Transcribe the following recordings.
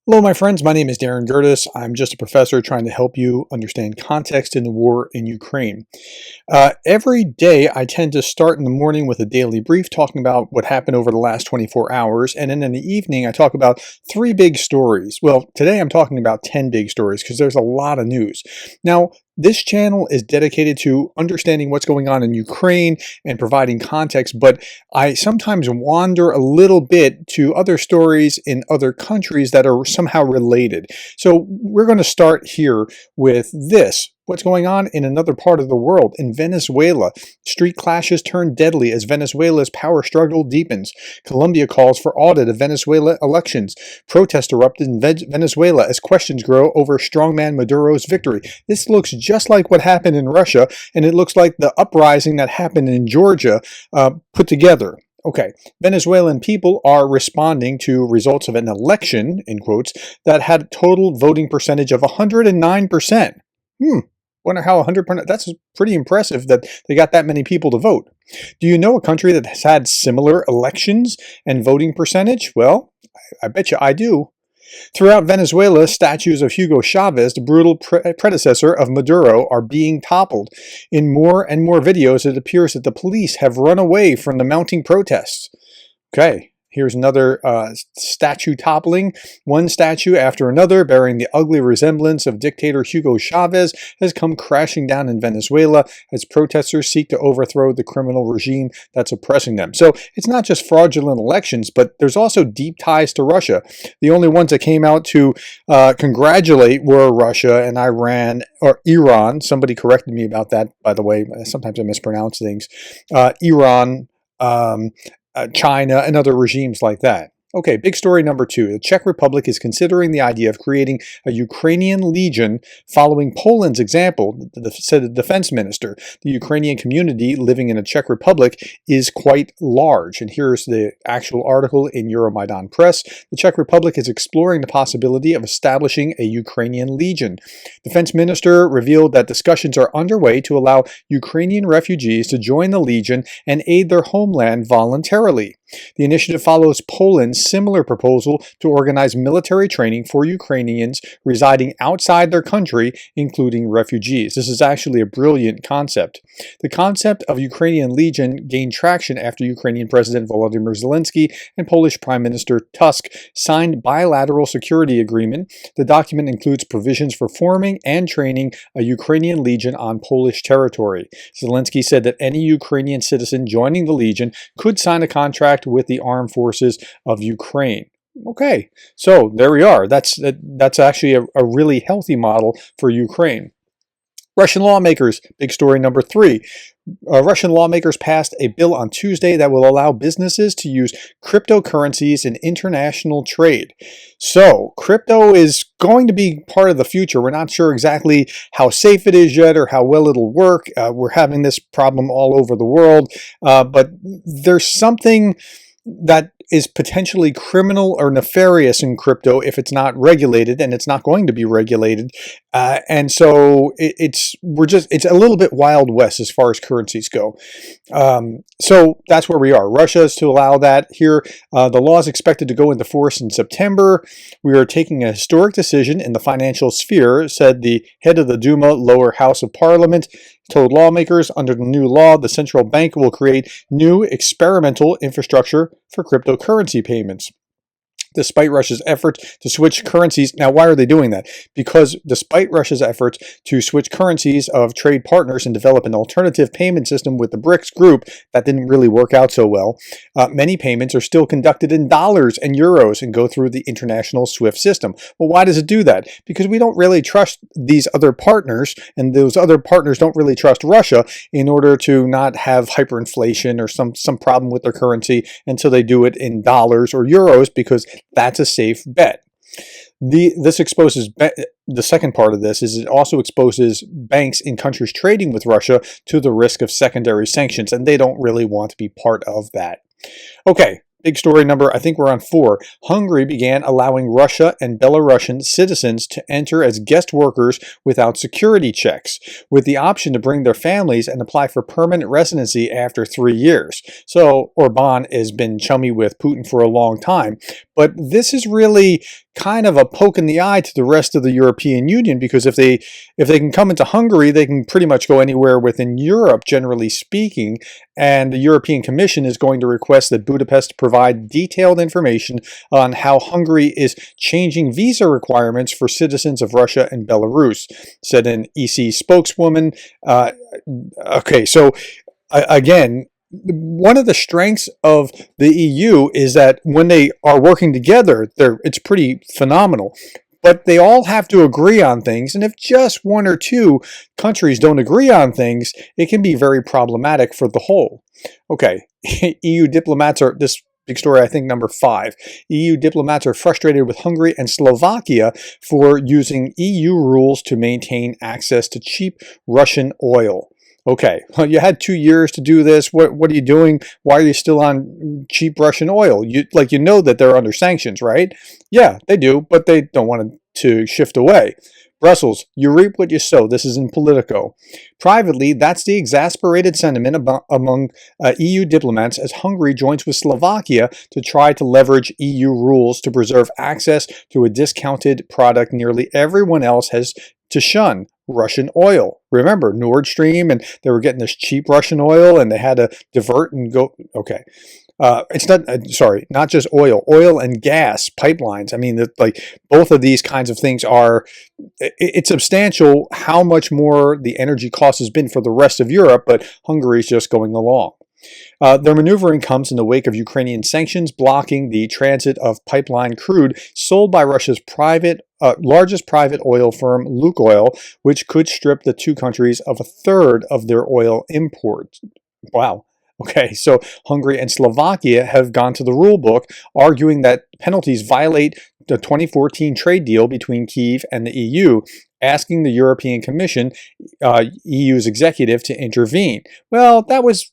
Hello, my friends. My name is Darren Gerdes. I'm just a professor trying to help you understand context in the war in Ukraine. Every day, I tend to start in the morning with a daily brief talking about what happened over the last 24 hours. And then in the evening, I talk about three big stories. Well, today I'm talking about 10 big stories because there's a lot of news. Now, this channel is dedicated to understanding what's going on in Ukraine and providing context, but I sometimes wander a little bit to other stories in other countries that are somehow related. So we're going to start here with this. What's going on in another part of the world? In Venezuela, street clashes turn deadly as Venezuela's power struggle deepens. Colombia calls for audit of Venezuela elections. Protests erupted in Venezuela as questions grow over strongman Maduro's victory. This looks just like what happened in Russia, and it looks like the uprising that happened in Georgia put together. Okay, Venezuelan people are responding to results of an election, in quotes, that had a total voting percentage of 109%. Wonder how 100%, that's pretty impressive that they got that many people to vote. Do you know a country that has had similar elections and voting percentage? Well, I bet you I do. Throughout Venezuela, statues of Hugo Chavez, the brutal predecessor of Maduro, are being toppled. In more and more videos, it appears that the police have run away from the mounting protests. Okay. Here's another statue toppling. One statue after another, bearing the ugly resemblance of dictator Hugo Chavez, has come crashing down in Venezuela as protesters seek to overthrow the criminal regime that's oppressing them. So it's not just fraudulent elections, but there's also deep ties to Russia. The only ones that came out to congratulate were Russia and Iran, or Iran. Somebody corrected me about that, by the way. Sometimes I mispronounce things. Iran, China, and other regimes like that. Okay, big story number two. The Czech Republic is considering the idea of creating a Ukrainian Legion following Poland's example, said the defense minister. The Ukrainian community living in the Czech Republic is quite large. And here's the actual article in Euromaidan Press. The Czech Republic is exploring the possibility of establishing a Ukrainian Legion. Defense minister revealed that discussions are underway to allow Ukrainian refugees to join the Legion and aid their homeland voluntarily. The initiative follows Poland's similar proposal to organize military training for Ukrainians residing outside their country, including refugees. This is actually a brilliant concept. The concept of Ukrainian Legion gained traction after Ukrainian President Volodymyr Zelensky and Polish Prime Minister Tusk signed bilateral security agreement. The document includes provisions for forming and training a Ukrainian Legion on Polish territory. Zelensky said that any Ukrainian citizen joining the Legion could sign a contract with the armed forces of Ukraine. Okay, so there we are. That's actually a really healthy model for Ukraine. Russian lawmakers, big story number three. Russian lawmakers passed a bill on Tuesday that will allow businesses to use cryptocurrencies in international trade. So, crypto is going to be part of the future. We're not sure exactly how safe it is yet or how well it'll work. We're having this problem all over the world, but there's something that is potentially criminal or nefarious in crypto if it's not regulated, and it's not going to be regulated. And so it's a little bit Wild West as far as currencies go. So that's where we are. Russia is to allow that here. The law is expected to go into force in September. We are taking a historic decision in the financial sphere, said the head of the Duma, lower house of parliament. Told lawmakers under the new law, the central bank will create new experimental infrastructure for cryptocurrency payments. Despite Russia's efforts to switch currencies. Now, why are they doing that? Because despite Russia's efforts to switch currencies of trade partners and develop an alternative payment system with the BRICS group, that didn't really work out so well. Many payments are still conducted in dollars and euros and go through the international SWIFT system. Well, why does it do that? Because we don't really trust these other partners, and those other partners don't really trust Russia in order to not have hyperinflation or some problem with their currency until they do it in dollars or euros, because that's a safe bet. This exposes the second part of this is it also exposes banks in countries trading with Russia to the risk of secondary sanctions, and they don't really want to be part of that. Okay, Big story number, I think we're on 4. Hungary began allowing Russia and Belarusian citizens to enter as guest workers without security checks, with the option to bring their families and apply for permanent residency after 3 years. So Orban has been chummy with Putin for a long time, but this is really kind of a poke in the eye to the rest of the European Union, because if they can come into Hungary, they can pretty much go anywhere within Europe, generally speaking. And the European Commission is going to request that Budapest provide detailed information on how Hungary is changing visa requirements for citizens of Russia and Belarus, said an EC spokeswoman. Okay, so again, one of the strengths of the EU is that when they are working together, it's pretty phenomenal. But they all have to agree on things, and if just one or two countries don't agree on things, it can be very problematic for the whole. Okay, EU diplomats are, this big story, I think, number 5. EU diplomats are frustrated with Hungary and Slovakia for using EU rules to maintain access to cheap Russian oil. Okay, well, you had 2 years to do this. What are you doing? Why are you still on cheap Russian oil? You know that they're under sanctions, right? Yeah, they do, but they don't want to shift away. Brussels, you reap what you sow. This is in Politico. Privately, that's the exasperated sentiment among EU diplomats as Hungary joins with Slovakia to try to leverage EU rules to preserve access to a discounted product nearly everyone else has to shun: Russian oil. Remember, Nord Stream, and they were getting this cheap Russian oil, and they had to divert and go. Okay. It's not, sorry, not just oil and gas pipelines. I mean, like, both of these kinds of things are, it's substantial how much more the energy cost has been for the rest of Europe, but Hungary's just going along. Their maneuvering comes in the wake of Ukrainian sanctions blocking the transit of pipeline crude sold by Russia's largest private oil firm, Lukoil, which could strip the two countries of a third of their oil imports. Wow. Okay, so Hungary and Slovakia have gone to the rule book, arguing that penalties violate the 2014 trade deal between Kyiv and the EU, asking the European Commission, EU's executive, to intervene. Well, that was,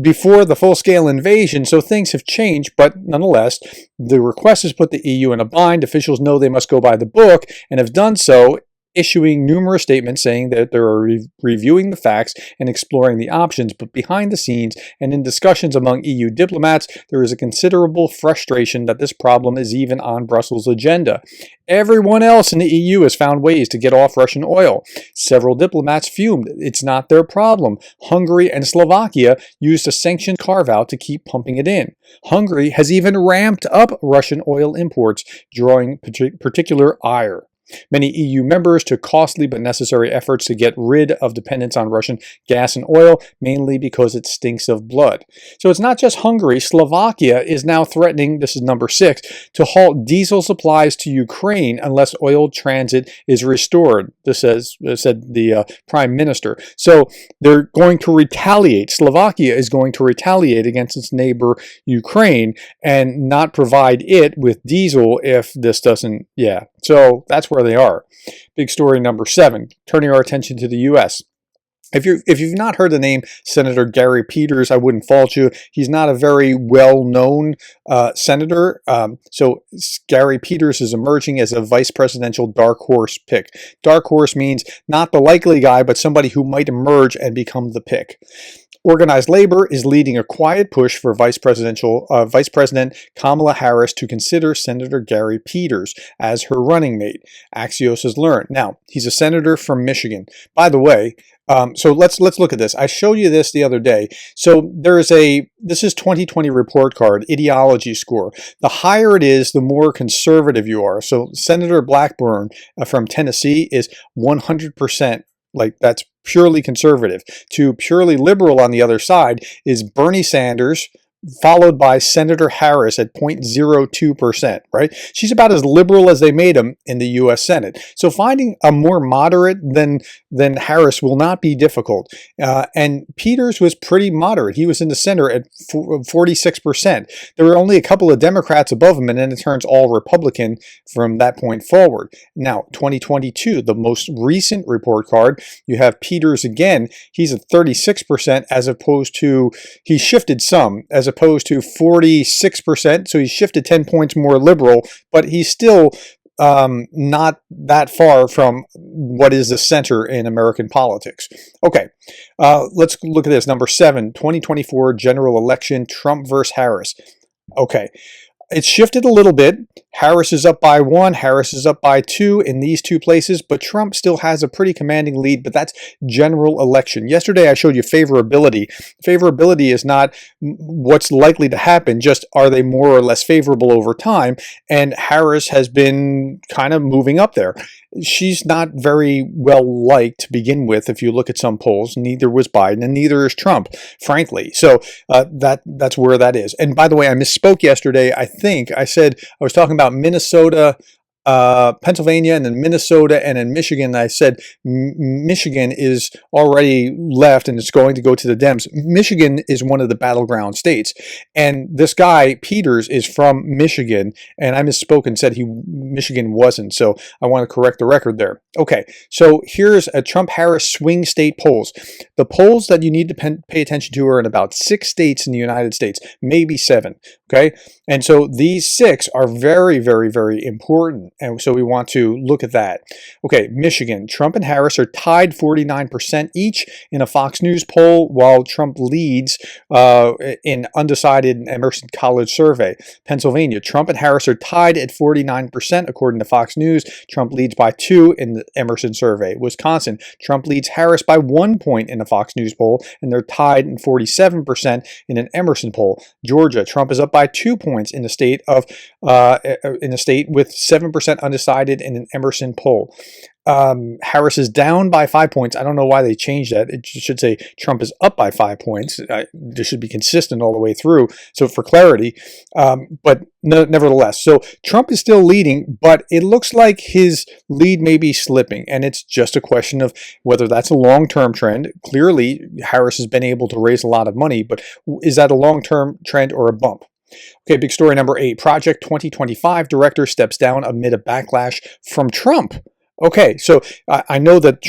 before the full-scale invasion, so things have changed, but nonetheless, the request has put the EU in a bind. Officials know they must go by the book and have done so, issuing numerous statements saying that they're reviewing the facts and exploring the options. But behind the scenes and in discussions among EU diplomats, there is a considerable frustration that this problem is even on Brussels' agenda. Everyone else in the EU has found ways to get off Russian oil. Several diplomats fumed. It's not their problem. Hungary and Slovakia used a sanctioned carve-out to keep pumping it in. Hungary has even ramped up Russian oil imports, drawing particular ire. Many EU members took costly but necessary efforts to get rid of dependence on Russian gas and oil, mainly because it stinks of blood. So it's not just Hungary. Slovakia is now threatening, this is number 6, to halt diesel supplies to Ukraine unless oil transit is restored. This said the Prime Minister. So they're going to retaliate. Slovakia is going to retaliate against its neighbor Ukraine and not provide it with diesel if this doesn't, So that's where they are. Big story number 7, turning our attention to the U.S. If you've not heard the name Senator Gary Peters, I wouldn't fault you. He's not a very well-known senator. So Gary Peters is emerging as a vice presidential dark horse pick. Dark horse means not the likely guy, but somebody who might emerge and become the pick. Organized labor is leading a quiet push for Vice President Kamala Harris to consider Senator Gary Peters as her running mate, Axios has learned. Now, he's a senator from Michigan. By the way, so let's look at this. I showed you this the other day. So this is 2020 report card, ideology score. The higher it is, the more conservative you are. So Senator Blackburn from Tennessee is 100%. Like, that's purely conservative. To purely liberal on the other side is Bernie Sanders, followed by Senator Harris at 0.02%, right? She's about as liberal as they made him in the U.S. Senate. So finding a more moderate than Harris will not be difficult. And Peters was pretty moderate. He was in the center at 46%. There were only a couple of Democrats above him, and then it turns all Republican from that point forward. Now, 2022, the most recent report card, you have Peters again. He's at 36% as opposed to, he shifted some, as opposed to 46%. So he shifted 10 points more liberal, but he's still not that far from what is the center in American politics. Okay, let's look at this. Number 7, 2024 general election, Trump versus Harris. Okay. it's shifted a little bit. Harris is up by 1, Harris is up by 2 in these two places, but Trump still has a pretty commanding lead, but that's general election. Yesterday I showed you favorability. Favorability is not what's likely to happen, just are they more or less favorable over time, and Harris has been kind of moving up there. She's not very well liked to begin with if you look at some polls. Neither was Biden, and neither is Trump, frankly. So that's where that is. And by the way, I misspoke yesterday. I think I said I was talking about Minnesota, Pennsylvania, and then Minnesota, and then Michigan. I said Michigan is already left and it's going to go to the Dems. Michigan is one of the battleground states, and this guy Peters is from Michigan, and I misspoke and said Michigan wasn't. So I want to correct the record there. Okay, so here's a Trump-Harris swing state polls. The polls that you need to pay attention to are in about 6 states in the United States, maybe 7. Okay, and so these 6 are very, very, very important. And so we want to look at that. Okay, Michigan, Trump and Harris are tied 49% each in a Fox News poll, while Trump leads in undecided Emerson College survey. Pennsylvania, Trump and Harris are tied at 49% according to Fox News. Trump leads by 2 in the Emerson survey. Wisconsin, Trump leads Harris by 1 point in a Fox News poll, and they're tied in 47% in an Emerson poll. Georgia, Trump is up by 2 points in the state with 7% undecided in an Emerson poll. Harris is down by 5 points. I don't know why they changed that. It should say Trump is up by 5 points. This should be consistent all the way through. So for clarity, but nevertheless, so Trump is still leading, but it looks like his lead may be slipping, and it's just a question of whether that's a long-term trend. Clearly, Harris has been able to raise a lot of money, but is that a long-term trend or a bump? Okay, big story number 8. Project 2025 director steps down amid a backlash from Trump. Okay, so I know that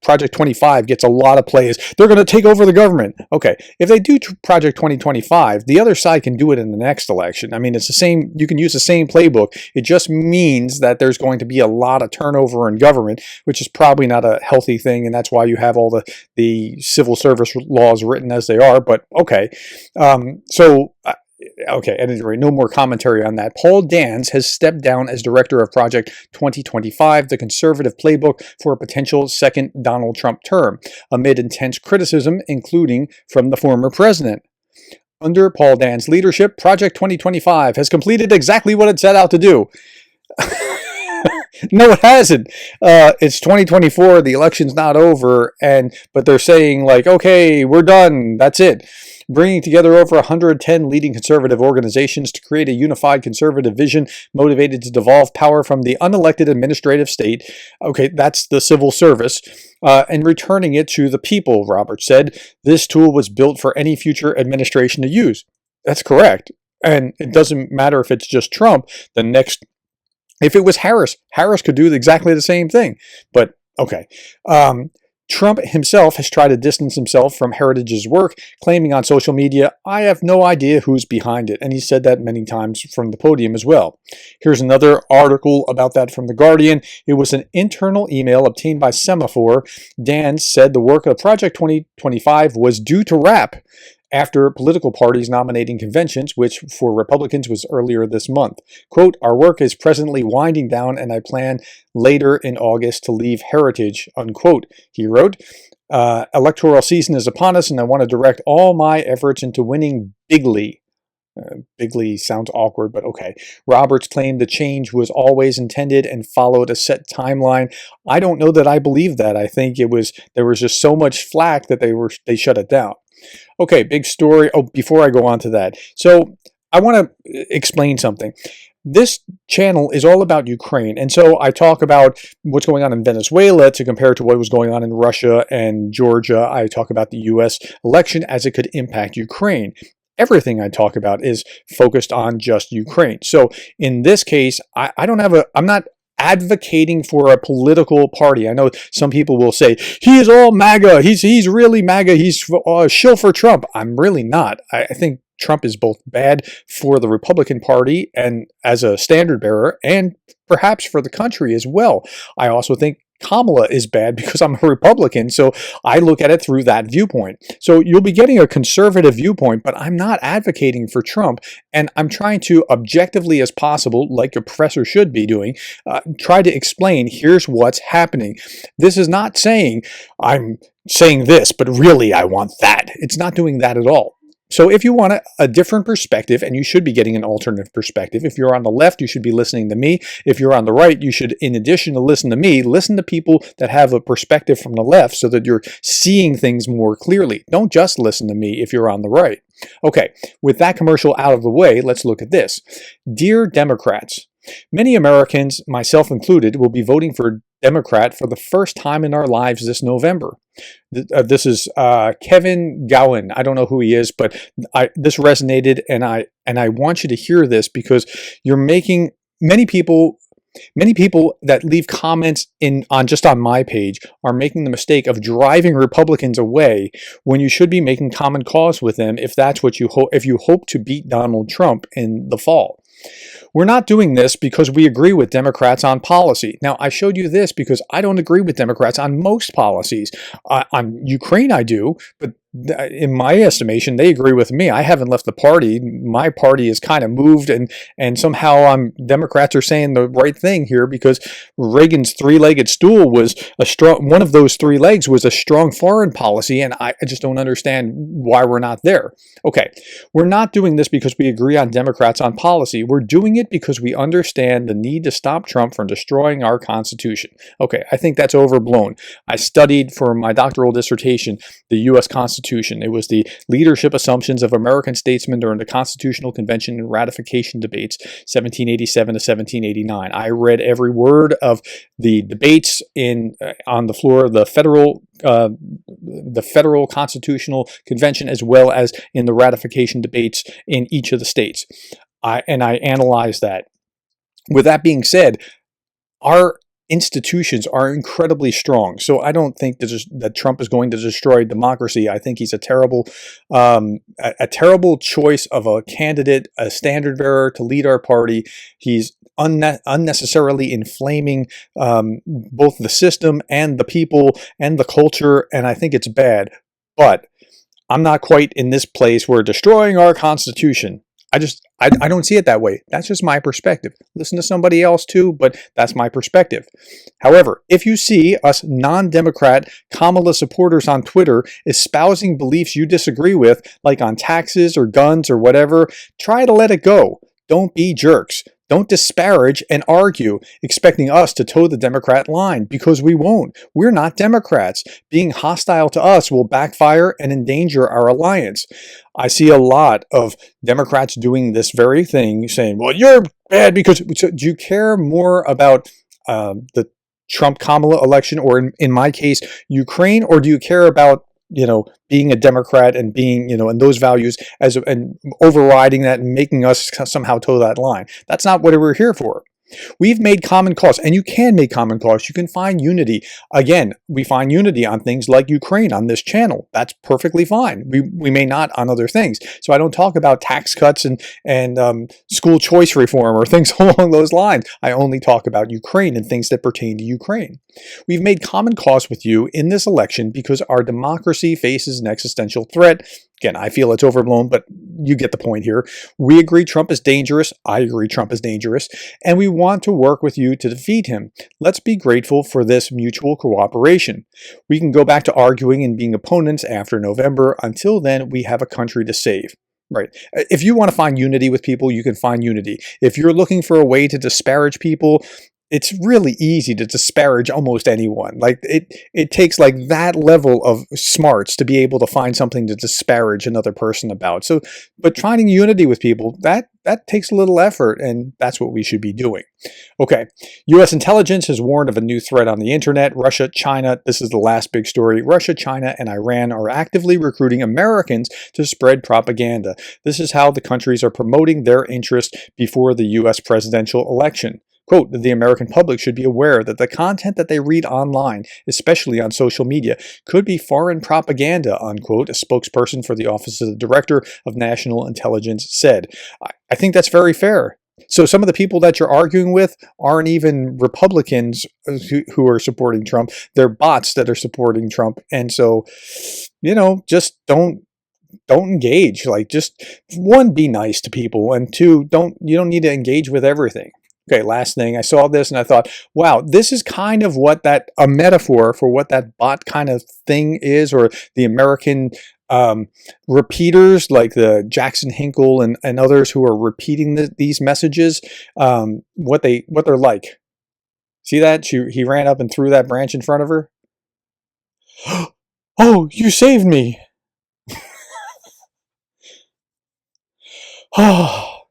Project 25 gets a lot of plays. They're going to take over the government. Okay, if they do Project 2025, the other side can do it in the next election. I mean, it's the same. You can use the same playbook. It just means that there's going to be a lot of turnover in government, which is probably not a healthy thing, and that's why you have all the civil service laws written as they are. But okay, okay, at any rate, no more commentary on that. Paul Dans has stepped down as director of Project 2025, the conservative playbook for a potential second Donald Trump term, amid intense criticism, including from the former president. Under Paul Dans' leadership, Project 2025 has completed exactly what it set out to do. No, it hasn't. It's 2024. The election's not over, but they're saying like, okay, we're done. That's it. Bringing together over 110 leading conservative organizations to create a unified conservative vision motivated to devolve power from the unelected administrative state. Okay, that's the civil service. And returning it to the people, Roberts said. This tool was built for any future administration to use. That's correct. And it doesn't matter if it's just Trump. If it was Harris could do exactly the same thing. But, okay. Trump himself has tried to distance himself from Heritage's work, claiming on social media, "I have no idea who's behind it." And he said that many times from the podium as well. Here's another article about that from The Guardian. It was an internal email obtained by Semaphore. Dan said the work of Project 2025 was due to wrap after political parties nominating conventions, which for Republicans was earlier this month. Quote, "Our work is presently winding down and I plan later in August to leave Heritage," unquote, he wrote. Electoral season is upon us and I want to direct all my efforts into winning bigly. Bigly sounds awkward, but okay. Roberts claimed the change was always intended and followed a set timeline. I don't know that I believe that. I think there was just so much flack that they shut it down. Okay, big story. Oh, before I go on to that. So I want to explain something. This channel is all about Ukraine. And so I talk about what's going on in Venezuela to compare to what was going on in Russia and Georgia. I talk about the U.S. election as it could impact Ukraine. Everything I talk about is focused on just Ukraine. So in this case, I'm not advocating for a political party. I know some people will say, he is all MAGA. He's really MAGA. He's a shill for Trump. I'm really not. I think Trump is both bad for the Republican Party and as a standard bearer and perhaps for the country as well. I also think Kamala is bad because I'm a Republican, so I look at it through that viewpoint. So you'll be getting a conservative viewpoint, but I'm not advocating for Trump, and I'm trying to, objectively as possible, like a professor should be doing, try to explain, here's what's happening. This is not saying, I'm saying this, but really I want that. It's not doing that at all. So if you want a different perspective, and you should be getting an alternative perspective, if you're on the left, you should be listening to me. If you're on the right, you should, in addition to listen to me, listen to people that have a perspective from the left so that you're seeing things more clearly. Don't just listen to me if you're on the right. Okay, with that commercial out of the way, let's look at this. Dear Democrats, many Americans, myself included, will be voting for Democrat for the first time in our lives this November. This is Kevin Gowan. I don't know who he is, but this resonated, and I want you to hear this because you're making many people that leave comments on my page are making the mistake of driving Republicans away when you should be making common cause with them if that's what you hope, if you hope to beat Donald Trump in the fall. We're not doing this because we agree with Democrats on policy. Now, I showed you this because I don't agree with Democrats on most policies. On Ukraine, I do, but in my estimation, they agree with me. I haven't left the party. My party is kind of moved, and somehow Democrats are saying the right thing here because Reagan's three-legged stool was a strong. One of those three legs was a strong foreign policy, and I just don't understand why we're not there. Okay, we're not doing this because we agree on Democrats on policy. We're doing it because we understand the need to stop Trump from destroying our Constitution. Okay, I think that's overblown. I studied for my doctoral dissertation the U.S. Constitution. It was the leadership assumptions of American statesmen during the Constitutional Convention and ratification debates, 1787 to 1789. I read every word of the debates on the floor of the federal Constitutional Convention, as well as in the ratification debates in each of the states. I analyzed that. With that being said, our institutions are incredibly strong. So I don't think that Trump is going to destroy democracy. I think he's a terrible choice of a candidate, a standard bearer to lead our party. He's unnecessarily inflaming both the system and the people and the culture, and I think it's bad. But I'm not quite in this place where destroying our Constitution. I don't see it that way. That's just my perspective. Listen to somebody else too, but that's my perspective. However, if you see us non-Democrat Kamala supporters on Twitter espousing beliefs you disagree with, like on taxes or guns or whatever, try to let it go. Don't be jerks. Don't disparage and argue, expecting us to toe the Democrat line, because we won't. We're not Democrats. Being hostile to us will backfire and endanger our alliance. I see a lot of Democrats doing this very thing, saying, well, you're bad because... So do you care more about the Trump-Kamala election, or in my case, Ukraine, or do you care about being a Democrat and being, and those values and overriding that and making us somehow toe that line? That's not what we're here for. We've made common cause, and you can make common cause. You can find unity. Again, we find unity on things like Ukraine on this channel. That's perfectly fine. We may not on other things. So I don't talk about tax cuts and school choice reform or things along those lines. I only talk about Ukraine and things that pertain to Ukraine. We've made common cause with you in this election because our democracy faces an existential threat. Again, I feel it's overblown, but you get the point here. We agree Trump is dangerous. I agree Trump is dangerous. And we want to work with you to defeat him. Let's be grateful for this mutual cooperation. We can go back to arguing and being opponents after November. Until then, we have a country to save. Right. If you want to find unity with people, you can find unity. If you're looking for a way to disparage people, it's really easy to disparage almost anyone. Like it takes like that level of smarts to be able to find something to disparage another person about. So, but finding unity with people, that takes a little effort, and that's what we should be doing. Okay, U.S. intelligence has warned of a new threat on the internet. Russia, China, this is the last big story. Russia, China, and Iran are actively recruiting Americans to spread propaganda. This is how the countries are promoting their interest before the U.S. presidential election. Quote, the American public should be aware that the content that they read online, especially on social media, could be foreign propaganda, unquote, a spokesperson for the Office of the Director of National Intelligence said. I think that's very fair. So some of the people that you're arguing with aren't even Republicans who are supporting Trump. They're bots that are supporting Trump. And so, just don't engage. Like, just one, be nice to people, and two, you don't need to engage with everything. Okay, last thing, I saw this and I thought, wow, this is kind of a metaphor for what that bot kind of thing is, or the American repeaters like the Jackson Hinkle and others who are repeating these messages, what they're like. See that? He ran up and threw that branch in front of her. Oh, you saved me. Oh,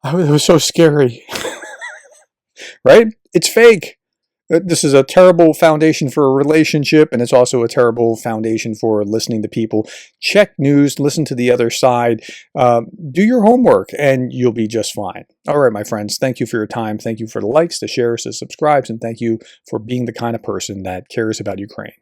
it was so scary. Right? It's fake. This is a terrible foundation for a relationship, and it's also a terrible foundation for listening to people. Check news, listen to the other side, do your homework, and you'll be just fine. All right, my friends, thank you for your time. Thank you for the likes, the shares, the subscribes, and thank you for being the kind of person that cares about Ukraine.